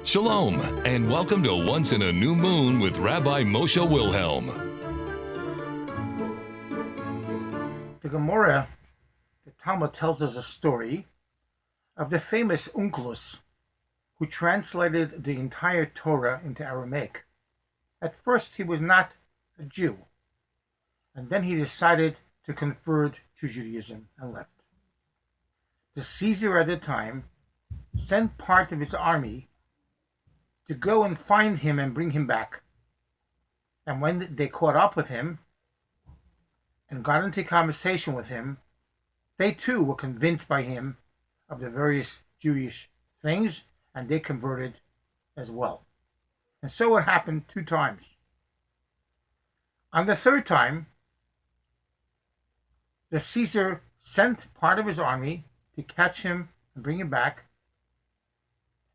Shalom, and welcome to Once in a New Moon with Rabbi Moshe Wilhelm. The Gemara, the Talmud, tells us a story of the famous Onkelos who translated the entire Torah into Aramaic. At first, he was not a Jew, and then he decided to convert to Judaism and left. The Caesar at the time sent part of his army to go and find him and bring him back. And when they caught up with him and got into conversation with him, they too were convinced by him of the various Jewish things, and they converted as well. And so it happened 2 times. On the 3rd time, the Caesar sent part of his army to catch him and bring him back,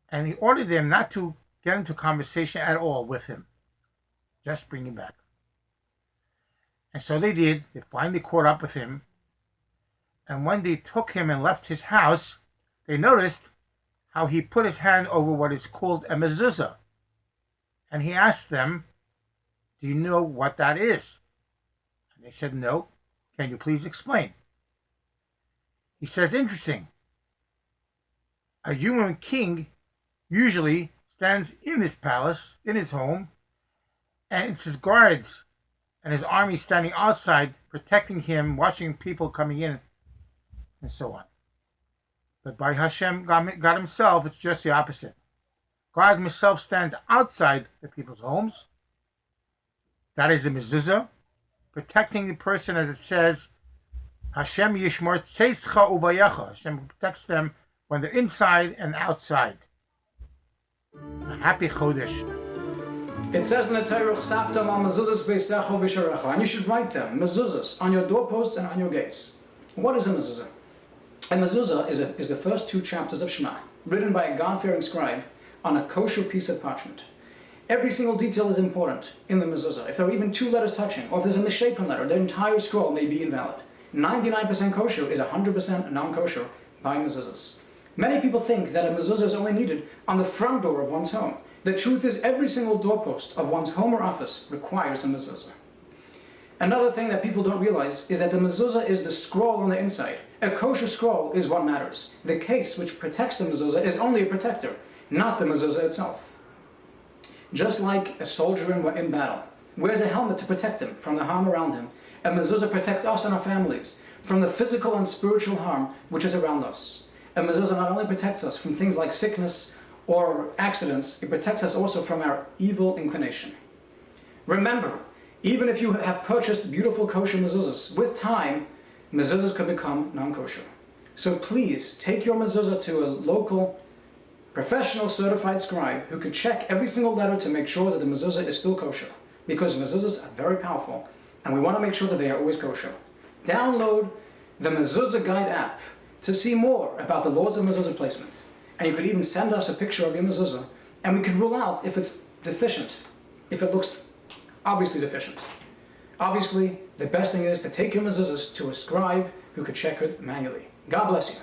and he ordered them not to get into conversation at all with him, just bring him back. And so they did. They finally caught up with him, and when they took him and left his house, they noticed how he put his hand over what is called a Mezuzah. And he asked them, "Do you know what that is?" And they said, "No. Can you please explain?" He says, "Interesting. A human king usually stands in his palace, in his home, and it's his guards and his army standing outside, protecting him, watching people coming in, and so on. But by Hashem, God himself, it's just the opposite. God himself stands outside the people's homes. That is the Mezuzah, protecting the person, as it says, Hashem yishmor tzeischa uvayecha. Hashem protects them when they're inside and outside. A happy Chodesh. It says in the Torah, "Chsaftam al mezuzos beisecha v'sharecha," and you should write them, mezuzos, on your doorposts and on your gates. What is a mezuzah? A mezuzah is the first 2 chapters of Shema, written by a God-fearing scribe on a kosher piece of parchment. Every single detail is important in the mezuzah. If there are even 2 letters touching, or if there's a misshapen letter, the entire scroll may be invalid. 99% kosher is 100% non-kosher by mezuzahs. Many people think that a mezuzah is only needed on the front door of one's home. The truth is, every single doorpost of one's home or office requires a mezuzah. Another thing that people don't realize is that the mezuzah is the scroll on the inside. A kosher scroll is what matters. The case which protects the mezuzah is only a protector, not the mezuzah itself. Just like a soldier in battle wears a helmet to protect him from the harm around him, a mezuzah protects us and our families from the physical and spiritual harm which is around us. A mezuzah not only protects us from things like sickness or accidents, it protects us also from our evil inclination. Remember, even if you have purchased beautiful kosher mezuzahs, with time, mezuzahs could become non-kosher. So please, take your mezuzah to a local, professional certified scribe who could check every single letter to make sure that the mezuzah is still kosher, because mezuzahs are very powerful, and we want to make sure that they are always kosher. Download the Mezuzah Guide app to see more about the laws of mezuzah placement. And you could even send us a picture of your mezuzah, and we can rule out if it's deficient, if it looks obviously deficient. Obviously, the best thing is to take your mezuzahs to a scribe who could check it manually. God bless you.